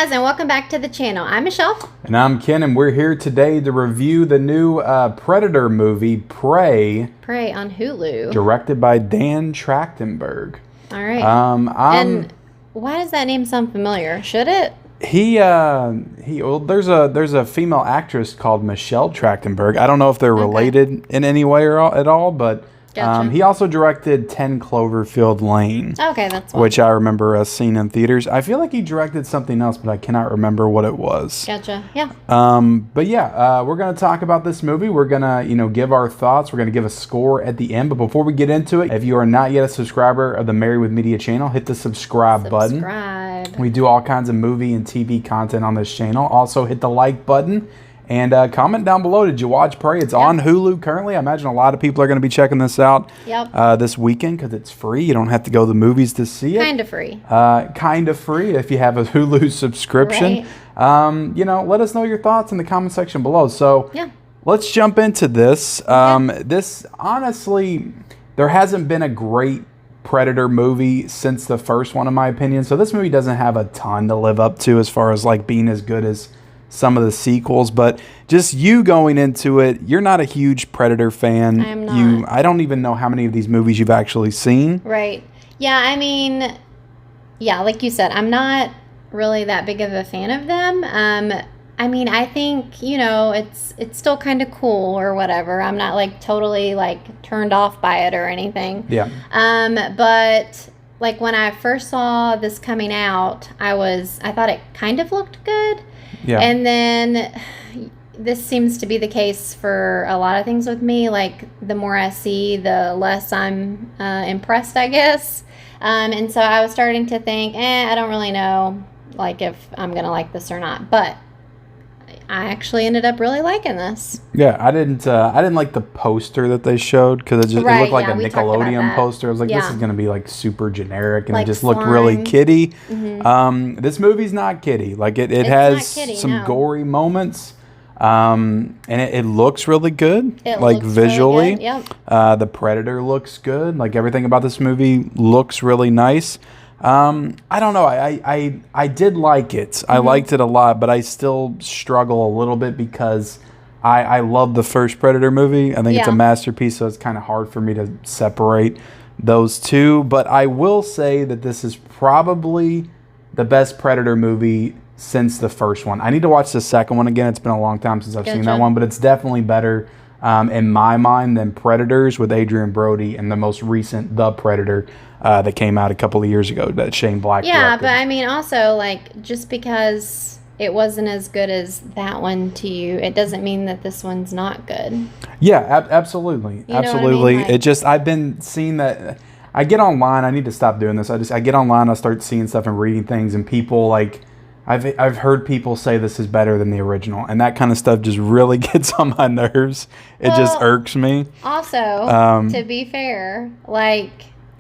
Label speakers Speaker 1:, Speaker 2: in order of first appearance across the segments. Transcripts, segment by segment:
Speaker 1: guys, and welcome back to the channel. I'm Michelle.
Speaker 2: And I'm Ken, and we're here today to review the new Predator movie, Prey.
Speaker 1: Prey on Hulu.
Speaker 2: Directed by Dan Trachtenberg.
Speaker 1: All right. And why does that name sound familiar? Should it?
Speaker 2: Well, there's a female actress called Michelle Trachtenberg. I don't know if they're related in any way at all, but
Speaker 1: Gotcha.
Speaker 2: he also directed 10 Cloverfield Lane.
Speaker 1: Okay, that's one.
Speaker 2: Which I remember seeing in theaters. I feel like he directed something else, but I cannot remember what it was.
Speaker 1: Gotcha. Yeah.
Speaker 2: But yeah, we're gonna talk about this movie. We're gonna, give our thoughts. We're gonna give a score at the end. But before we get into it, if you are not yet a subscriber of the Married with Media channel, hit the subscribe button. We do all kinds of movie and TV content on this channel. Also, hit the like button. And comment down below, did you watch Prey? It's on Hulu currently. I imagine a lot of people are going to be checking this out this weekend because it's free. You don't have to go to the movies to see it.
Speaker 1: Kind of free.
Speaker 2: Kind of free if you have a Hulu subscription. Right. Let us know your thoughts in the comment section below. So let's jump into this. This, honestly, there hasn't been a great Predator movie since the first one, in my opinion. So this movie doesn't have a ton to live up to as far as like being as good as some of the sequels, but just you going into it, you're not a huge Predator fan.
Speaker 1: I'm not.
Speaker 2: I don't even know how many of these movies you've actually seen.
Speaker 1: Right. Yeah, I mean, like you said, I'm not really that big of a fan of them. I mean, I think, it's still kind of cool or whatever. I'm not like totally like turned off by it or anything.
Speaker 2: Yeah.
Speaker 1: But like when I first saw this coming out, I thought it kind of looked good.
Speaker 2: Yeah.
Speaker 1: And then this seems to be the case for a lot of things with me. Like the more I see, the less I'm impressed, I guess. And so I was starting to think, I don't really know like if I'm going to like this or not. But I actually ended up really liking this.
Speaker 2: Yeah, I didn't like the poster that they showed because it looked like a Nickelodeon poster. I was like, this is going to be like super generic, and
Speaker 1: like
Speaker 2: it just looked really kiddie.
Speaker 1: Mm-hmm.
Speaker 2: This movie's not kiddie. Like it has some gory moments, and it looks really good.
Speaker 1: It
Speaker 2: like
Speaker 1: looks
Speaker 2: visually,
Speaker 1: really good. Yep.
Speaker 2: The Predator looks good. Like everything about this movie looks really nice. I don't know. I did like it. I liked it a lot, but I still struggle a little bit because I love the first Predator movie. I think it's a masterpiece, so it's kind of hard for me to separate those two. But I will say that this is probably the best Predator movie since the first one. I need to watch the second one again. It's been a long time since I've seen that one, but it's definitely better in my mind than Predators with Adrian Brody and the most recent The Predator that came out a couple of years ago that Shane Black directed.
Speaker 1: But I mean also like just because it wasn't as good as that one to you, it doesn't mean that this one's not good.
Speaker 2: Yeah, absolutely.
Speaker 1: You know
Speaker 2: absolutely.
Speaker 1: what I mean?
Speaker 2: It just, I've been seeing that. I get online, I need to stop doing this. I get online, I start seeing stuff and reading things, and people like I've heard people say this is better than the original, and that kind of stuff just really gets on my nerves. It just irks me.
Speaker 1: Also, to be fair, like,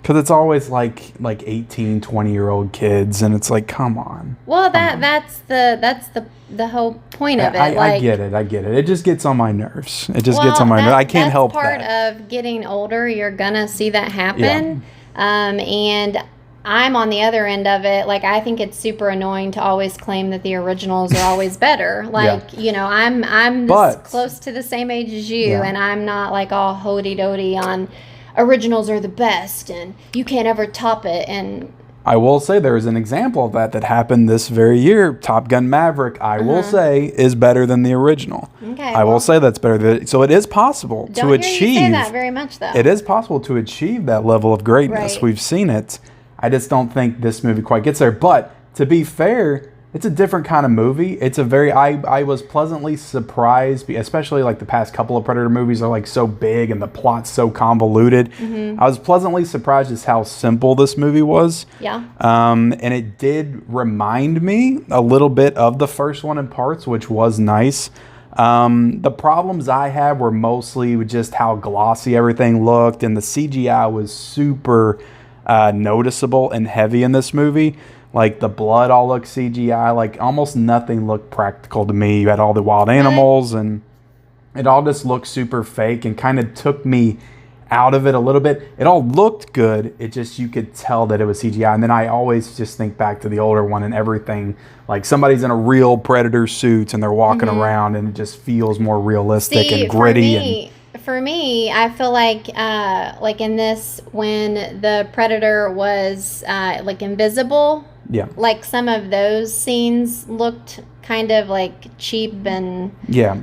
Speaker 2: because it's always like 18, 20-year-old kids, and it's like, come on.
Speaker 1: Well, that's the whole point of it.
Speaker 2: I get it. It just gets on my nerves. It just gets on my nerves. I can't help that.
Speaker 1: That's part of getting older. You're gonna see that happen. And I'm on the other end of it. Like, I think it's super annoying to always claim that the originals are always better. Like, I'm this close to the same age as you, and I'm not like all hoity-toity on originals are the best and you can't ever top it. And
Speaker 2: I will say there is an example of that happened this very year. Top Gun Maverick, I will say, is better than the original. Okay, I will say that's better. So it is possible to achieve.
Speaker 1: Don't hear you say that very much, though.
Speaker 2: It is possible to achieve that level of greatness. Right. We've seen it. I just don't think this movie quite gets there. But to be fair, it's a different kind of movie. It's a very, I was pleasantly surprised, especially like the past couple of Predator movies are like so big and the plot's so convoluted. I was pleasantly surprised as how simple this movie was.
Speaker 1: Yeah.
Speaker 2: And it did remind me a little bit of the first one in parts, which was nice. The problems I had were mostly with just how glossy everything looked, and the CGI was super noticeable and heavy in this movie. Like the blood all looked CGI, like almost nothing looked practical to me. You had all the wild animals and it all just looked super fake and kind of took me out of it a little bit. It all looked good. It just, you could tell that it was CGI. And then I always just think back to the older one and everything. Like somebody's in a real Predator suit and they're walking around and it just feels more realistic and gritty.
Speaker 1: For me, I feel like in this, when the Predator was like invisible, like some of those scenes looked kind of like cheap and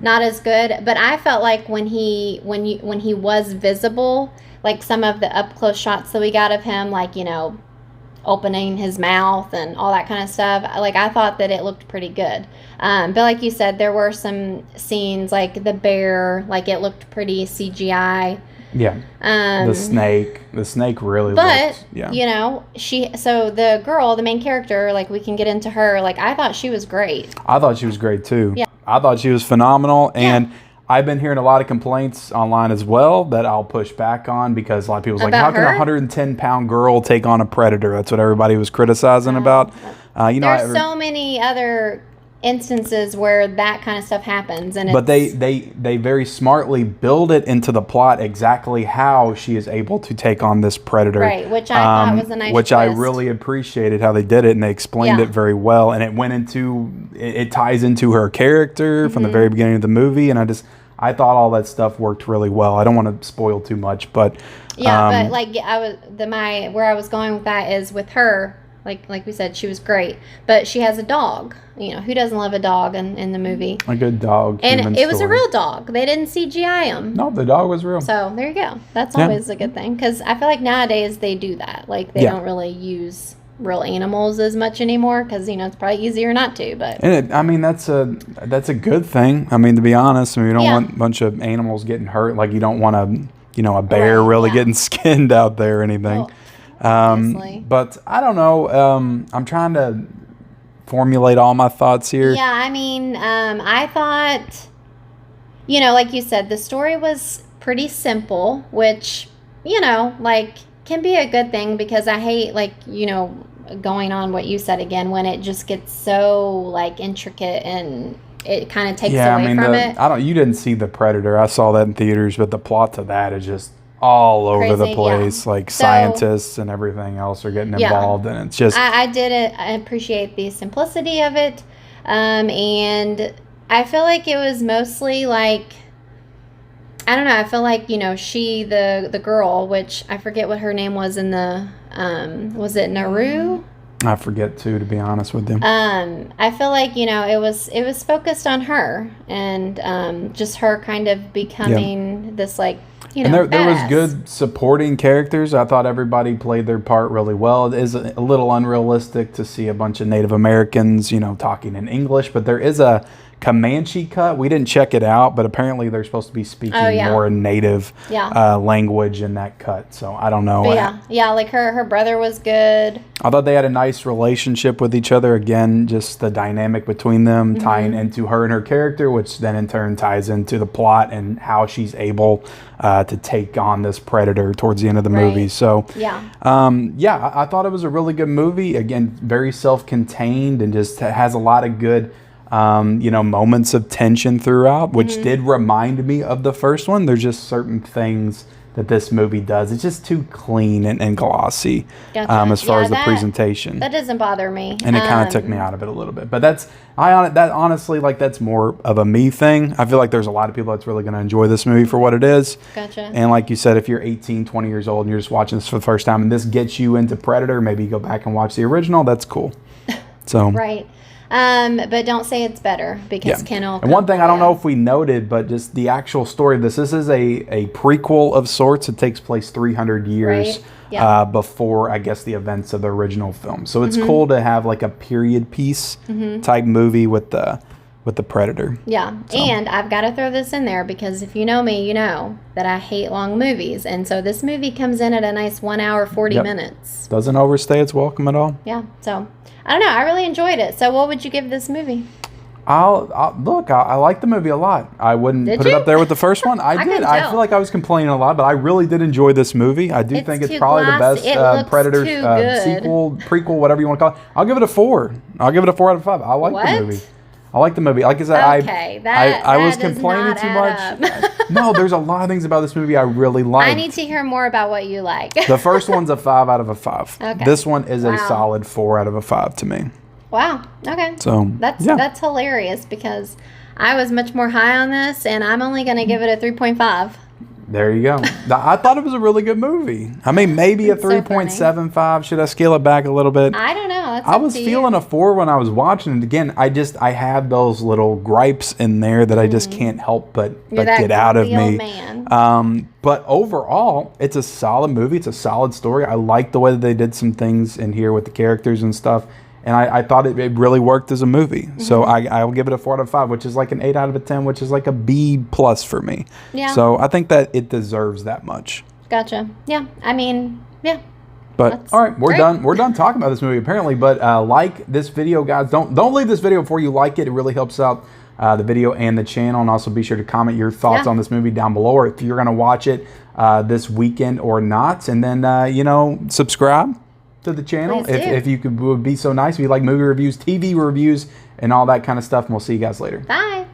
Speaker 1: not as good. But I felt like when he was visible, like some of the up close shots that we got of him, like, you know, opening his mouth and all that kind of stuff, like I thought that it looked pretty good. But like you said, there were some scenes like the bear, like it looked pretty CGI.
Speaker 2: Yeah. The snake really looked,
Speaker 1: you know, so the girl, the main character, like we can get into her, like I thought she was great.
Speaker 2: I thought she was great too. Yeah. I thought she was phenomenal. And I've been hearing a lot of complaints online as well that I'll push back on, because a lot of people's like, how can a 110-pound girl take on a predator? That's what everybody was criticizing about. You know,
Speaker 1: there's so many other instances where that kind of stuff happens, and
Speaker 2: but they very smartly build it into the plot exactly how she is able to take on this predator,
Speaker 1: right? Which I thought was a nice
Speaker 2: which
Speaker 1: twist.
Speaker 2: I really appreciated how they did it, and they explained it very well, and it went into it ties into her character from the very beginning of the movie, and I thought all that stuff worked really well. I don't want to spoil too much, but
Speaker 1: but like where I was going with that is with her. Like we said, she was great, but she has a dog. You know, who doesn't love a dog in the movie?
Speaker 2: A good dog.
Speaker 1: And it was a real dog. They didn't CGI him.
Speaker 2: No, the dog was real.
Speaker 1: So there you go. That's always a good thing, because I feel like nowadays they do that. Like they don't really use real animals as much anymore, because you know it's probably easier not to. But
Speaker 2: I mean that's a good thing. I mean, to be honest, I mean, you don't want a bunch of animals getting hurt. Like you don't want a bear really getting skinned out there or anything.
Speaker 1: Well,
Speaker 2: but I don't know. I'm trying to formulate all my thoughts here.
Speaker 1: Yeah, I mean, I thought, you know, like you said, the story was pretty simple, which, you know, like can be a good thing, because I hate, like, you know, going on what you said again, when it just gets so like intricate and it kind of takes away from it.
Speaker 2: You didn't see The Predator. I saw that in theaters, but the plot to that is just all over the place. Like scientists and everything else are getting involved, and it's just
Speaker 1: I did appreciate the simplicity of it, and I feel like it was mostly like, I don't know, I feel like, you know, she the girl, which I forget what her name was in the was it Naru?
Speaker 2: I forget too, to be honest with you.
Speaker 1: I feel like, you know, it was focused on her, and just her kind of becoming this, like, you know,
Speaker 2: and there was good supporting characters. I thought everybody played their part really well. It is a little unrealistic to see a bunch of Native Americans, you know, talking in English, but there is a Comanche cut. We didn't check it out, but apparently they're supposed to be speaking more in native language in that cut. So I don't know.
Speaker 1: But like her brother was good.
Speaker 2: I thought they had a nice relationship with each other. Again, just the dynamic between them tying into her and her character, which then in turn ties into the plot and how she's able to take on this predator towards the end of the movie. So I thought it was a really good movie. Again, very self-contained and just has a lot of good you know, moments of tension throughout, which did remind me of the first one. There's just certain things that this movie does. It's just too clean and glossy as far as the presentation.
Speaker 1: That doesn't bother me.
Speaker 2: And it kind of took me out of it a little bit. But honestly, like, that's more of a me thing. I feel like there's a lot of people that's really going to enjoy this movie for what it is.
Speaker 1: Gotcha.
Speaker 2: And like you said, if you're 18, 20 years old and you're just watching this for the first time and this gets you into Predator, maybe you go back and watch the original. That's cool. So
Speaker 1: right. But don't say it's better, because Ken will.
Speaker 2: And one thing I don't know if we noted, but just the actual story of this is a prequel of sorts. It takes place 300 years before, I guess, the events of the original film. So it's cool to have like a period piece type movie with the Predator. Yeah, so.
Speaker 1: And I've got to throw this in there, because if you know me, you know that I hate long movies. And so this movie comes in at a nice 1 hour, 40 minutes.
Speaker 2: Doesn't overstay its welcome at all.
Speaker 1: Yeah, so I don't know. I really enjoyed it. So what would you give this movie?
Speaker 2: I like the movie a lot. I wouldn't put it up there with the first one. I did. I feel like I was complaining a lot, but I really did enjoy this movie. I do think it's probably the best Predator sequel, prequel, whatever you want to call it. I'll give it a 4. I'll give it a 4 out of 5. I like the movie. I like the movie. Like I said,
Speaker 1: Okay,
Speaker 2: I was
Speaker 1: that does
Speaker 2: complaining
Speaker 1: not
Speaker 2: too
Speaker 1: add
Speaker 2: much. No, there's a lot of things about this movie I really like.
Speaker 1: I need to hear more about what you like.
Speaker 2: The first one's a 5 out of a 5.
Speaker 1: Okay.
Speaker 2: This one is a
Speaker 1: Wow.
Speaker 2: solid 4 out of a 5 to me.
Speaker 1: Wow. Okay.
Speaker 2: So
Speaker 1: That's hilarious because I was much more high on this, and I'm only going to give it a 3.5.
Speaker 2: There you go. I thought it was a really good movie. I mean, maybe a
Speaker 1: It's so funny.
Speaker 2: 3.75. Should I scale it back a little bit?
Speaker 1: I don't know. That's
Speaker 2: I
Speaker 1: up
Speaker 2: was
Speaker 1: to
Speaker 2: feeling
Speaker 1: you.
Speaker 2: a 4 when I was watching it. Again, I have those little gripes in there that I just can't help but
Speaker 1: You're that
Speaker 2: get out of
Speaker 1: grumpy old
Speaker 2: me.
Speaker 1: man.
Speaker 2: But overall, it's a solid movie. It's a solid story. I like the way that they did some things in here with the characters and stuff. And I thought it really worked as a movie. So I will give it a 4 out of 5, which is like an 8 out of a 10, which is like a B plus for me.
Speaker 1: Yeah.
Speaker 2: So I think that it deserves that much.
Speaker 1: Gotcha. Yeah. I mean, yeah.
Speaker 2: But
Speaker 1: That's
Speaker 2: all right, we're
Speaker 1: great.
Speaker 2: done. We're done talking about this movie apparently. But like this video, guys. Don't leave this video before you like it. It really helps out the video and the channel. And also be sure to comment your thoughts on this movie down below, or if you're gonna watch it this weekend or not. And then subscribe to the channel
Speaker 1: Please do.
Speaker 2: if you would be so nice. If you like movie reviews, TV reviews, and all that kind of stuff. And we'll see you guys later.
Speaker 1: Bye.